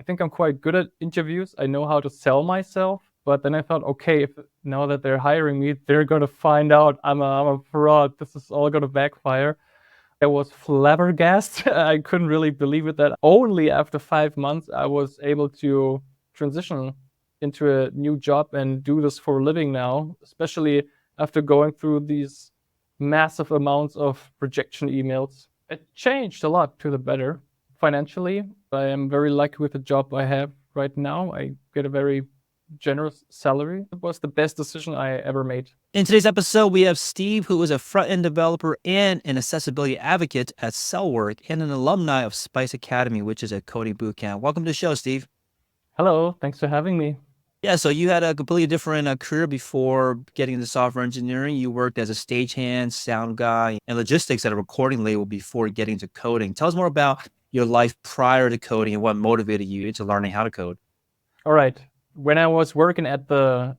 I think I'm quite good at interviews. I know how to sell myself. But then I thought, okay, if now that they're hiring me, they're going to find out I'm a fraud. This is all going to backfire. I was flabbergasted. I couldn't really believe it that only after 5 months I was able to transition into a new job and do this for a living now, especially after going through these massive amounts of rejection emails. It changed a lot to the better. Financially, I am very lucky with the job I have right now. I get a very generous salary. It was the best decision I ever made. In today's episode, we have Steve, who is a front-end developer and an accessibility advocate at Cellwork and an alumni of Spice Academy, which is a coding bootcamp. Welcome to the show, Steve. Hello, thanks for having me. Yeah, so you had a completely different career before getting into software engineering. You worked as a stagehand, sound guy, and logistics at a recording label before getting into coding. Tell us more about your life prior to coding and what motivated you into learning how to code. All right. When I was working at the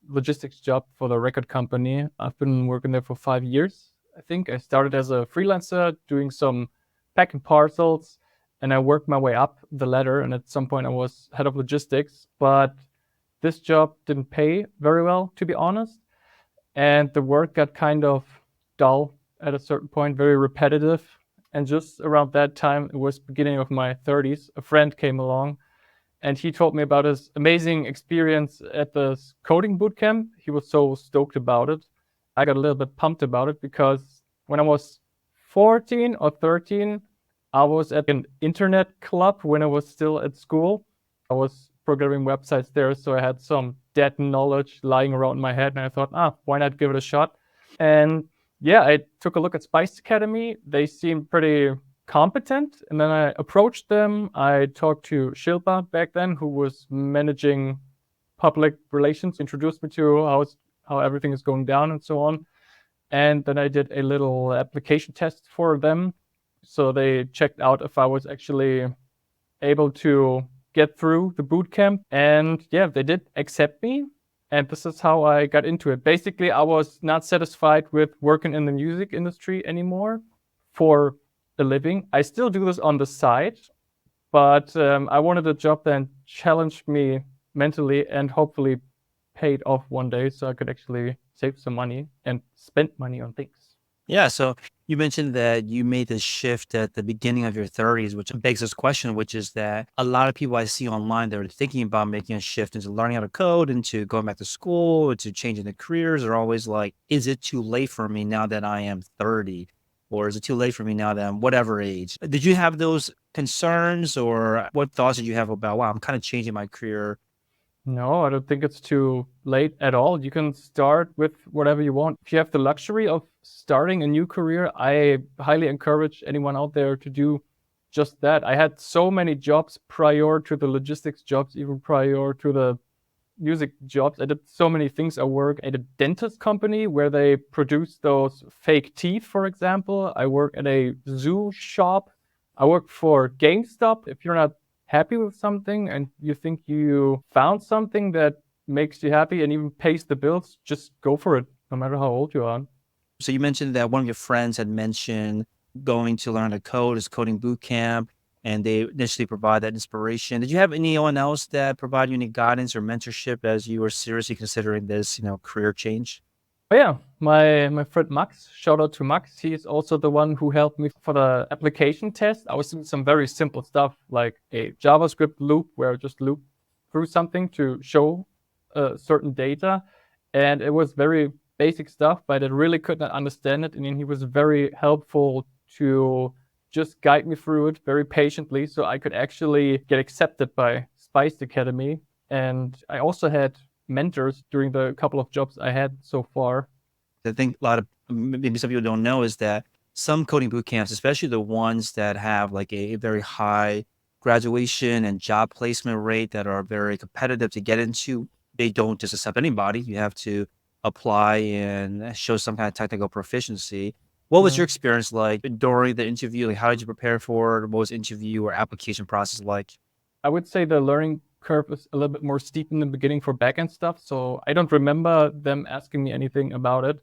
logistics job for the record company, I've been working there for 5 years. I think I started as a freelancer doing some packing parcels, and I worked my way up the ladder. And at some point, I was head of logistics. But this job didn't pay very well, to be honest. And the work got kind of dull at a certain point, very repetitive. And just around that time, it was beginning of my 30s, a friend came along and he told me about his amazing experience at the coding bootcamp. He was so stoked about it. I got a little bit pumped about it because when I was 14 or 13, I was at an internet club when I was still at school. I was programming websites there, so I had some dead knowledge lying around in my head, and I thought, why not give it a shot? And yeah, I took a look at Spice Academy. They seemed pretty competent, and then I approached them. I talked to Shilpa back then, who was managing public relations, introduced me to how everything is going down and so on. And then I did a little application test for them. So they checked out if I was actually able to get through the bootcamp. And yeah, they did accept me. And this is how I got into it. Basically, I was not satisfied with working in the music industry anymore for a living. I still do this on the side, but I wanted a job that challenged me mentally and hopefully paid off one day so I could actually save some money and spend money on things. Yeah, so you mentioned that you made this shift at the beginning of your 30s, which begs this question, which is that a lot of people I see online, they're thinking about making a shift into learning how to code, into going back to school, into changing their careers. They're always like, is it too late for me now that I am 30? Or is it too late for me now that I'm whatever age? Did you have those concerns, or what thoughts did you have about, wow, I'm kind of changing my career? No, I don't think it's too late at all. You can start with whatever you want. If you have the luxury of starting a new career, I highly encourage anyone out there to do just that. I had so many jobs prior to the logistics jobs, even prior to the music jobs. I did so many things. I work at a dentist company where they produce those fake teeth, for example. I work at a zoo shop. I work for GameStop. If you're not happy with something and you think you found something that makes you happy and even pays the bills, just go for it, no matter how old you are. So you mentioned that one of your friends had mentioned going to learn to code is coding bootcamp, and they initially provide that inspiration. Did you have anyone else that provided you any guidance or mentorship as you were seriously considering this, career change? But yeah, my friend Max, shout out to Max. He's also the one who helped me for the application test. I was doing some very simple stuff like a JavaScript loop where I just loop through something to show certain data. And it was very basic stuff, but I really could not understand it. And then he was very helpful to just guide me through it very patiently so I could actually get accepted by Spice Academy. And I also had mentors during the couple of jobs I had so far. I think a lot of, maybe some people don't know, is that some coding boot camps, especially the ones that have like a very high graduation and job placement rate that are very competitive to get into, they don't just accept anybody. You have to apply and show some kind of technical proficiency. What was your experience like during the interview? Like, how did you prepare for it? What was the interview or application process like? I would say the learning curve is a little bit more steep in the beginning for backend stuff, so I don't remember them asking me anything about it.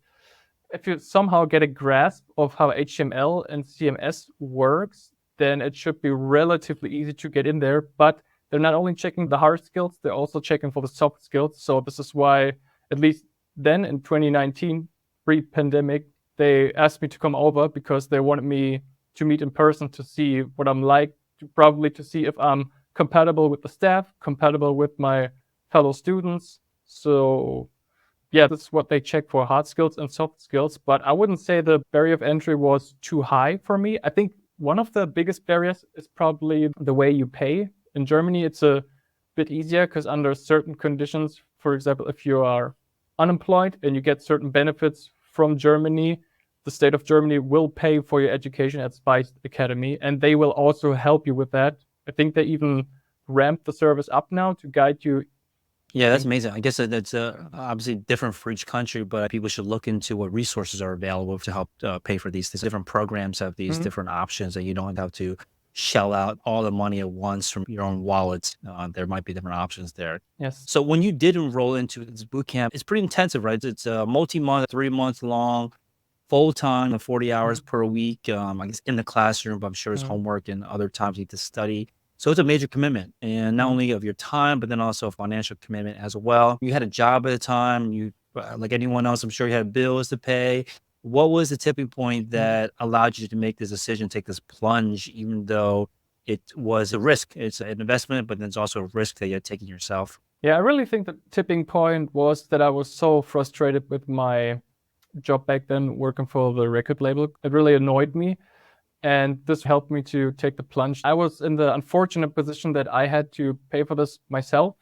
If you somehow get a grasp of how HTML and CMS works, then it should be relatively easy to get in there. But they're not only checking the hard skills, they're also checking for the soft skills. So this is why, at least then in 2019, pre-pandemic, they asked me to come over because they wanted me to meet in person to see what I'm like, probably to see if I'm compatible with the staff, compatible with my fellow students. So yeah, that's what they check for, hard skills and soft skills. But I wouldn't say the barrier of entry was too high for me. I think one of the biggest barriers is probably the way you pay. In Germany, it's a bit easier because under certain conditions, for example, if you are unemployed and you get certain benefits from Germany, the state of Germany will pay for your education at Spice Academy, and they will also help you with that. I think they even ramped the service up now to guide you. Yeah, that's amazing. I guess that's obviously different for each country, but people should look into what resources are available to help pay for these. Different programs have these different options that you don't have to shell out all the money at once from your own wallet. There might be different options there. Yes. So when you did enroll into this boot camp, it's pretty intensive, right? It's a multi-month, 3 month long, full time, 40 hours per week. I guess in the classroom, but I'm sure there's homework and other times you need to study. So it's a major commitment, and not only of your time, but then also a financial commitment as well. You had a job at the time. You, like anyone else, I'm sure you had bills to pay. What was the tipping point that allowed you to make this decision, take this plunge, even though it was a risk? It's an investment, but then it's also a risk that you're taking yourself. Yeah, I really think the tipping point was that I was so frustrated with my job back then working for the record label. It really annoyed me. And this helped me to take the plunge. I was in the unfortunate position that I had to pay for this myself.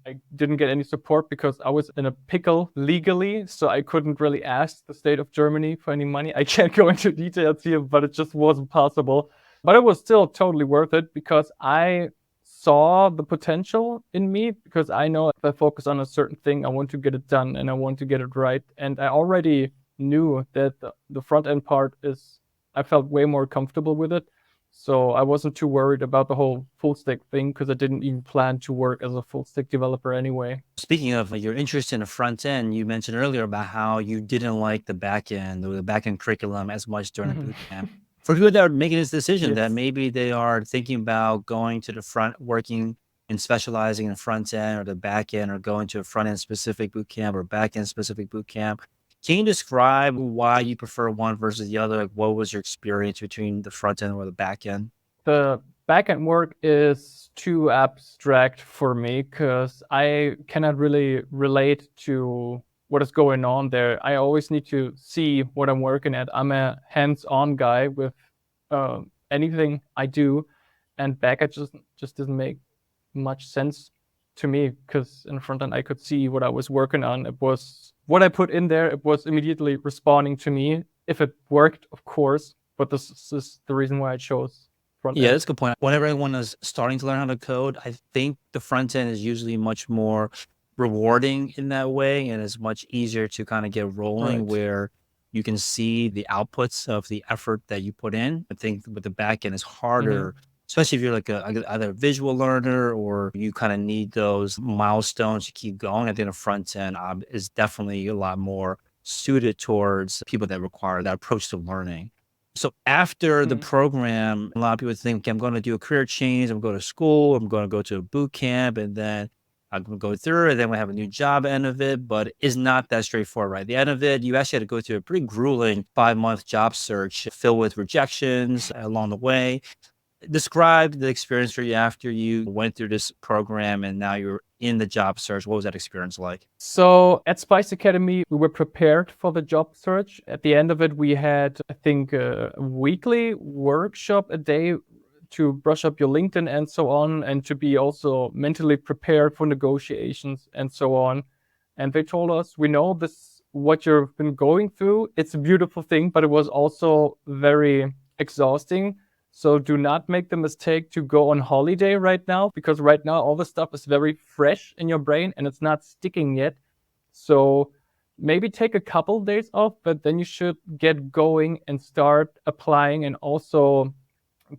I didn't get any support because I was in a pickle legally, so I couldn't really ask the state of Germany for any money. I can't go into details here, but it just wasn't possible. But it was still totally worth it because I saw the potential in me, because I know if I focus on a certain thing, I want to get it done and I want to get it right. And I already knew that the front end part I felt way more comfortable with it. So I wasn't too worried about the whole full stack thing because I didn't even plan to work as a full stack developer anyway. Speaking of your interest in the front end, you mentioned earlier about how you didn't like the back end or the back end curriculum as much during the boot camp. For people that are making this decision that Yes. maybe they are thinking about going to the front, working and specializing in front end or the back end, or going to a front end specific boot camp or back end specific boot camp. Can you describe why you prefer one versus the other? Like, what was your experience between the front end or the back end? The backend work is too abstract for me because I cannot really relate to what is going on there. I always need to see what I'm working at. I'm a hands-on guy with anything I do, and backend just doesn't make much sense to me because in front end I could see what I was working on. It was what I put in there. It was immediately responding to me. If it worked, of course, but this is the reason why I chose front Yeah, end. that's a good point. Whenever anyone is starting to learn how to code, I think the front end is usually much more rewarding in that way, and it's much easier to kind of get rolling Right. where you can see the outputs of the effort that you put in. I think with the back end, it's harder, especially if you're like either a visual learner or you kind of need those milestones to keep going. I think the front end is definitely a lot more suited towards people that require that approach to learning. So after the program, a lot of people think, okay, I'm going to do a career change. I'm going to school. I'm going to go to a boot camp, and then I'm going to go through it. Then we have a new job at the end of it, but it's not that straightforward, right? At the end of it, you actually had to go through a pretty grueling 5 month job search filled with rejections along the way. Describe the experience for you after you went through this program and now you're in the job search. What was that experience like? So at Spice Academy, we were prepared for the job search. At the end of it, we had, I think, a weekly workshop a day to brush up your LinkedIn and so on, and to be also mentally prepared for negotiations and so on. And they told us, we know this, what you've been going through. It's a beautiful thing, but it was also very exhausting. So do not make the mistake to go on holiday right now, because right now all the stuff is very fresh in your brain and it's not sticking yet. So maybe take a couple days off, but then you should get going and start applying, and also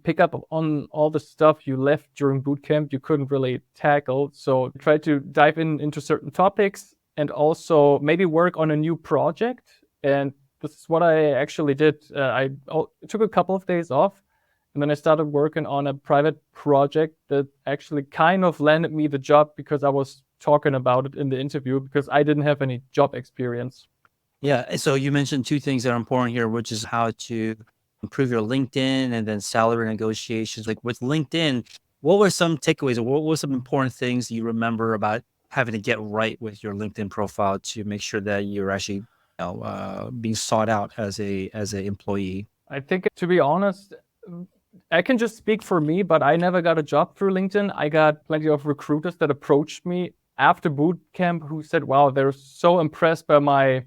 pick up on all the stuff you left during bootcamp you couldn't really tackle. So try to dive into certain topics and also maybe work on a new project. And this is what I actually did. I took a couple of days off And then I started working on a private project that actually kind of landed me the job because I was talking about it in the interview because I didn't have any job experience. Yeah. So you mentioned two things that are important here, which is how to improve your LinkedIn and then salary negotiations. Like with LinkedIn, what were some takeaways or what were some important things you remember about having to get right with your LinkedIn profile to make sure that you're actually, being sought out as a employee? I think, to be honest, I can just speak for me, but I never got a job through LinkedIn. I got plenty of recruiters that approached me after Bootcamp who said, wow, they're so impressed by my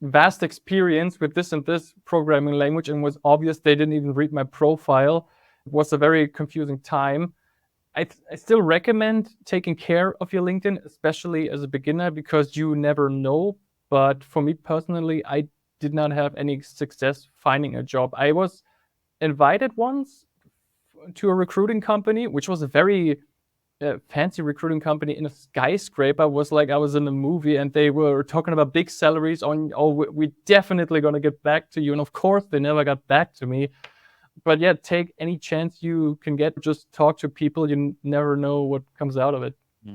vast experience with this and this programming language, and was obvious they didn't even read my profile. It was a very confusing time. I still recommend taking care of your LinkedIn, especially as a beginner, because you never know. But for me personally, I did not have any success finding a job. I was invited once to a recruiting company, which was a very fancy recruiting company in a skyscraper. It was like I was in a movie, and they were talking about big salaries on, oh, we definitely gonna get back to you. And of course, they never got back to me. But yeah, take any chance you can get. Just talk to people. You never know what comes out of it.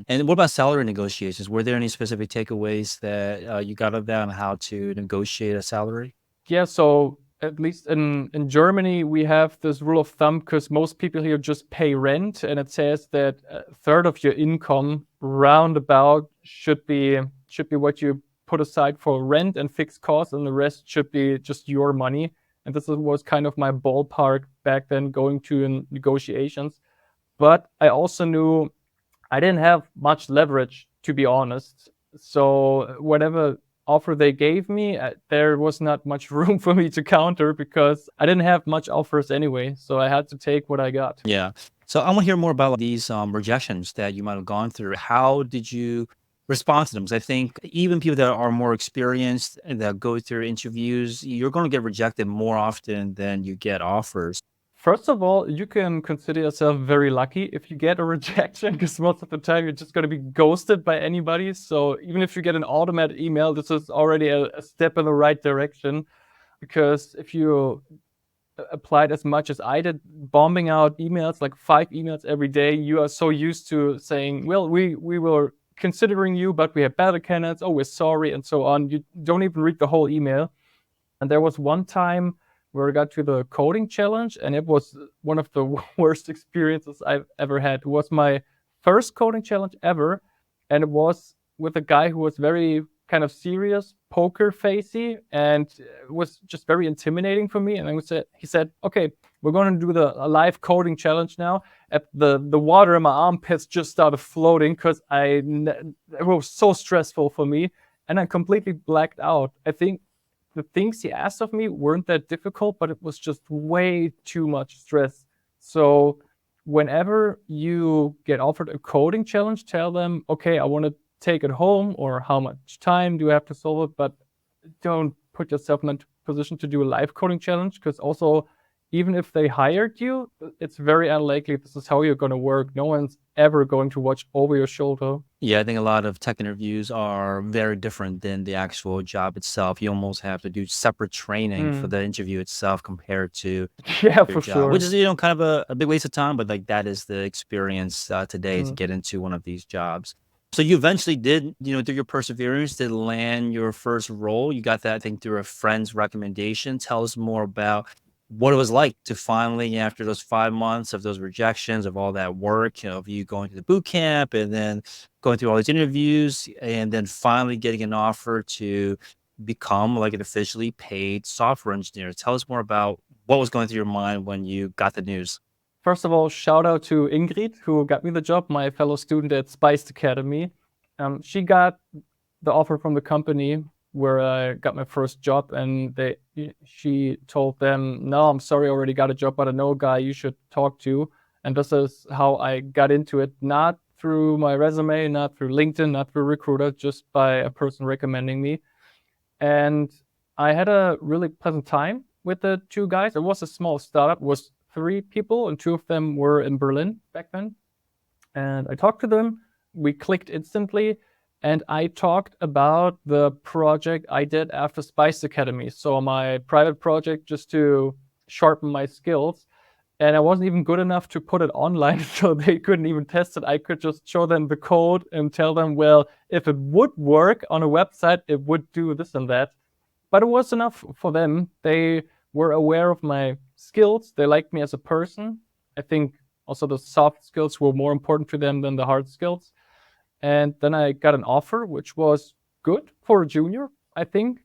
And what about salary negotiations? Were there any specific takeaways that you got of that on how to negotiate a salary? Yeah, so at least in Germany, we have this rule of thumb because most people here just pay rent, and it says that a third of your income roundabout should be what you put aside for rent and fixed costs, and the rest should be just your money. And this was kind of my ballpark back then going to negotiations. But I also knew I didn't have much leverage, to be honest. So whatever offer they gave me, there was not much room for me to counter because I didn't have much offers anyway. So I had to take what I got. Yeah. So I want to hear more about these rejections that you might have gone through. How did you respond to them? Because I think even people that are more experienced and that go through interviews, you're going to get rejected more often than you get offers. First of all, you can consider yourself very lucky if you get a rejection, because most of the time you're just going to be ghosted by anybody. So even if you get an automated email, this is already a step in the right direction. Because if you applied as much as I did, bombing out emails, like 5 emails every day, you are so used to saying, well, we were considering you, but we have better candidates. Oh, we're sorry, and so on. You don't even read the whole email. And there was one time where I got to the coding challenge, and it was one of the worst experiences I've ever had. It was my first coding challenge ever, and it was with a guy who was very kind of serious, poker facey, and it was just very intimidating for me. And he said, "Okay, we're going to do a live coding challenge now." The water in my armpits just started floating because it was so stressful for me, and I completely blacked out. I think the things he asked of me weren't that difficult, but it was just way too much stress. So whenever you get offered a coding challenge, tell them, okay, I want to take it home, or how much time do I have to solve it, but don't put yourself in a position to do a live coding challenge, because also, even if they hired you, it's very unlikely this is how you're going to work. No one's ever going to watch over your shoulder. Yeah, I think a lot of tech interviews are very different than the actual job itself. You almost have to do separate training for the interview itself compared to Yeah, your for job, which sure. is, kind of a big waste of time, but like that is the experience today to get into one of these jobs. So you eventually did, through your perseverance, did land your first role. You got that, I think, through a friend's recommendation. Tell us more about what it was like to finally, after those 5 months of those rejections, of all that work, of you going to the boot camp and then going through all these interviews and then finally getting an offer to become like an officially paid software engineer. Tell us more about what was going through your mind when you got the news. First of all, shout out to Ingrid, who got me the job, my fellow student at Spiced Academy. She got the offer from the company where I got my first job, and she told them, "No, I'm sorry, I already got a job, but I know a guy you should talk to." And this is how I got into it, not through my resume, not through LinkedIn, not through Recruiter, just by a person recommending me. And I had a really pleasant time with the two guys. It was a small startup, it was 3 people, and 2 of them were in Berlin back then. And I talked to them. We clicked instantly, and I talked about the project I did after Spice Academy. So my private project, just to sharpen my skills. and I wasn't even good enough to put it online, so they couldn't even test it. I could just show them the code and tell them, well, if it would work on a website, it would do this and that. But it was enough for them. They were aware of my skills. They liked me as a person. I think also the soft skills were more important to them than the hard skills. And then I got an offer, which was good for a junior, I think.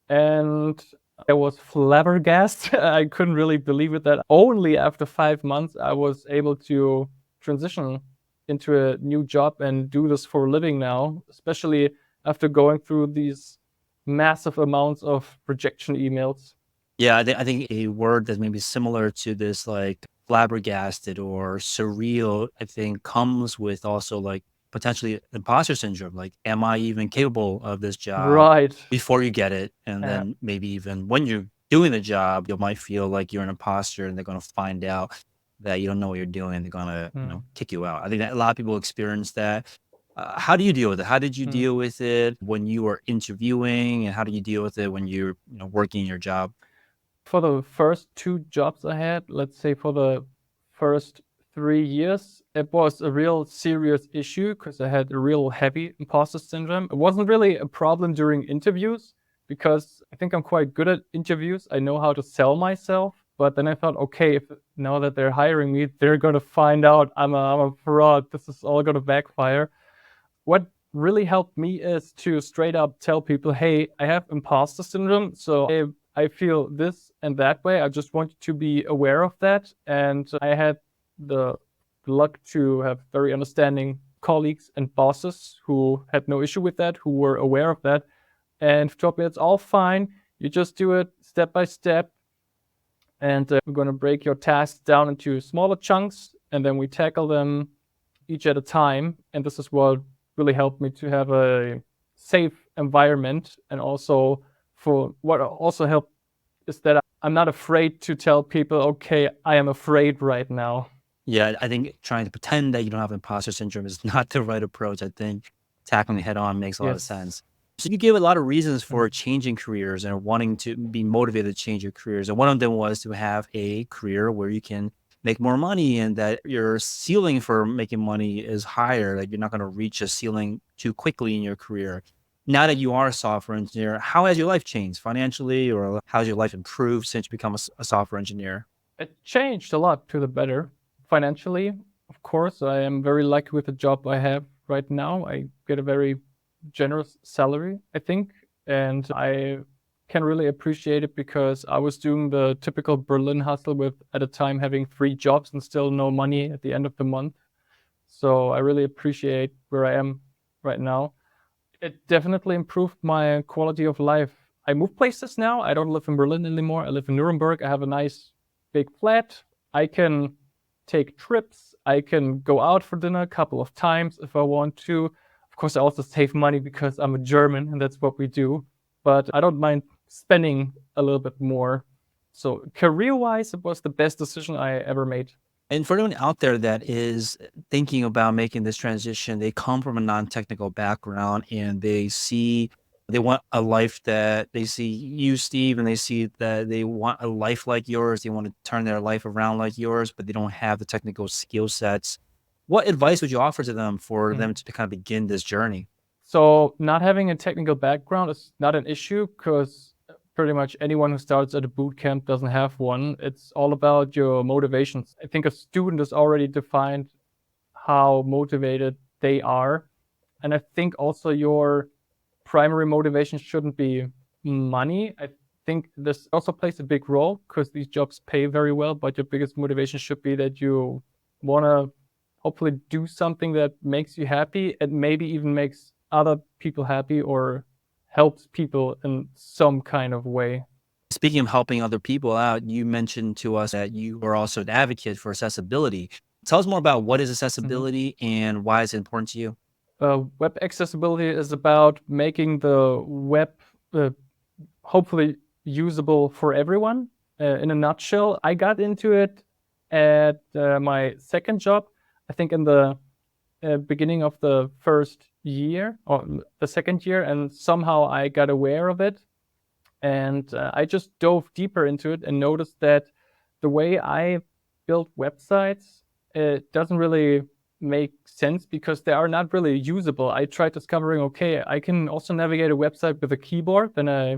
And I was flabbergasted. I couldn't really believe it that only after 5 months I was able to transition into a new job and do this for a living now, especially after going through these massive amounts of rejection emails. Yeah, I think a word that may be similar to this, like flabbergasted or surreal, I think comes with also like potentially imposter syndrome. Like, am I even capable of this job Right. before you get it? And Yeah. then maybe even when you're doing the job, you might feel like you're an imposter and they're going to find out that you don't know what you're doing. They're going to, Mm, kick you out. I think that a lot of people experience that. How do you deal with it? How did you mm. deal with it when you were interviewing, and how do you deal with it when you're, working your job? For the first two jobs I had, let's say for the first 3 years, it was a real serious issue because I had a real heavy imposter syndrome. It wasn't really a problem during interviews because I think I'm quite good at interviews. I know how to sell myself. But then I thought, okay, if now that they're hiring me, they're going to find out I'm a fraud. This is all going to backfire. What really helped me is to straight up tell people, hey, I have imposter syndrome. So I feel this and that way. I just want you to be aware of that. And I had the luck to have very understanding colleagues and bosses who had no issue with that, who were aware of that, and told me it's all fine. You just do it step by step. And we're going to break your tasks down into smaller chunks, and then we tackle them each at a time. And this is what really helped me to have a safe environment. And also, for what also helped is that I'm not afraid to tell people, okay, I am afraid right now. Yeah, I think trying to pretend that you don't have imposter syndrome is not the right approach. I think tackling it head on makes a lot of Yes. sense. So you gave a lot of reasons Mm. for changing careers and wanting to be motivated to change your careers. And one of them was to have a career where you can make more money and that your ceiling for making money is higher. Like, you're not going to reach a ceiling too quickly in your career. Now that you are a software engineer, how has your life changed financially, or how's your life improved since you become a software engineer? It changed a lot to the better financially. Of course, I am very lucky with the job I have right now. I get a very generous salary, I think, and I can really appreciate it because I was doing the typical Berlin hustle with at a time having 3 jobs and still no money at the end of the month. So I really appreciate where I am right now. It definitely improved my quality of life. I moved places now. I don't live in Berlin anymore. I live in Nuremberg. I have a nice big flat. I can take trips. I can go out for dinner a couple of times if I want to. Of course, I also save money because I'm a German and that's what we do. But I don't mind spending a little bit more. So, career wise, it was the best decision I ever made. And for anyone out there that is thinking about making this transition, they come from a non-technical background and they want a life that they see you, Steve, and they see that they want a life like yours. They want to turn their life around like yours, but they don't have the technical skill sets. What advice would you offer to them for Mhm. them to kind of begin this journey? So not having a technical background is not an issue because pretty much anyone who starts at a boot camp doesn't have one. It's all about your motivations. I think a student is already defined how motivated they are. And I think also your primary motivation shouldn't be money. I think this also plays a big role because these jobs pay very well, but your biggest motivation should be that you want to hopefully do something that makes you happy and maybe even makes other people happy or helps people in some kind of way. Speaking of helping other people out, you mentioned to us that you are also an advocate for accessibility. Tell us more about what is Mhm. accessibility and why is it important to you? Web accessibility is about making the web uh, hopefully usable for everyone. In a nutshell, I got into it at my second job. I think in the beginning of the first year or the second year, and somehow I got aware of it, and I just dove deeper into it and noticed that the way I build websites, it doesn't really make sense because they are not really usable. I tried discovering, okay, I can also navigate a website with a keyboard. Then I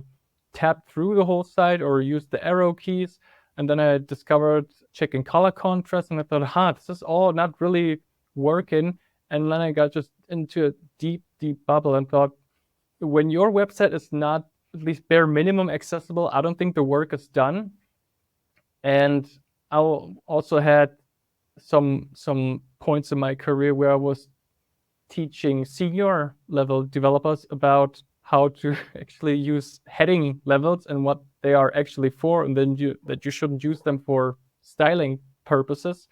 tap through the whole site or use the arrow keys. And then I discovered checking color contrast, and I thought, this is all not really working. And then I got just into a deep, deep bubble and thought, when your website is not at least bare minimum accessible, I don't think the work is done. And I also had some points in my career where I was teaching senior level developers about how to actually use heading levels and what they are actually for, and then that you shouldn't use them for styling purposes,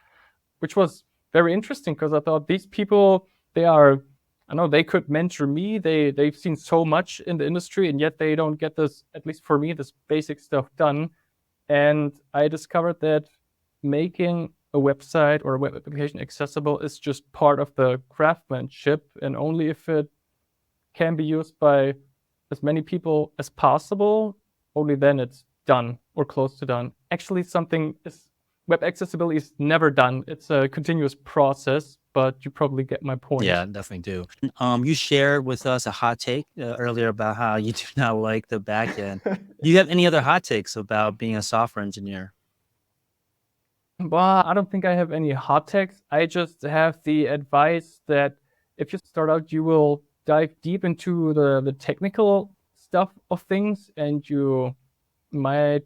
which was very interesting because I thought these people, I know they could mentor me. They've seen so much in the industry, and yet they don't get this, at least for me, this basic stuff done. And I discovered that making a website or a web application accessible is just part of the craftsmanship, and only if it can be used by as many people as possible, only then it's done or close to done. Actually, web accessibility is never done. It's a continuous process, but you probably get my point. Yeah, definitely do. You shared with us a hot take earlier about how you do not like the back end. Do you have any other hot takes about being a software engineer? Well, I don't think I have any hot takes. I just have the advice that if you start out, you will dive deep into the technical stuff of things, and you might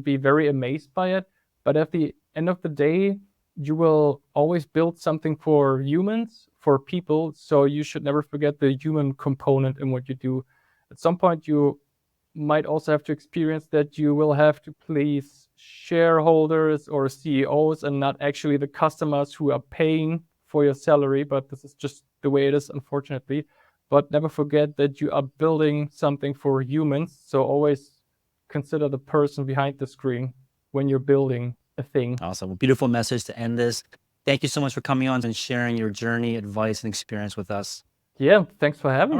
be very amazed by it. But at the end of the day, you will always build something for humans, for people. So you should never forget the human component in what you do. At some point, you might also have to experience that you will have to please shareholders or CEOs and not actually the customers who are paying for your salary. But this is just the way it is, unfortunately. But never forget that you are building something for humans. So always consider the person behind the screen when you're building a thing. Awesome. Beautiful message to end this. Thank you so much for coming on and sharing your journey, advice, and experience with us. Yeah, thanks for having me.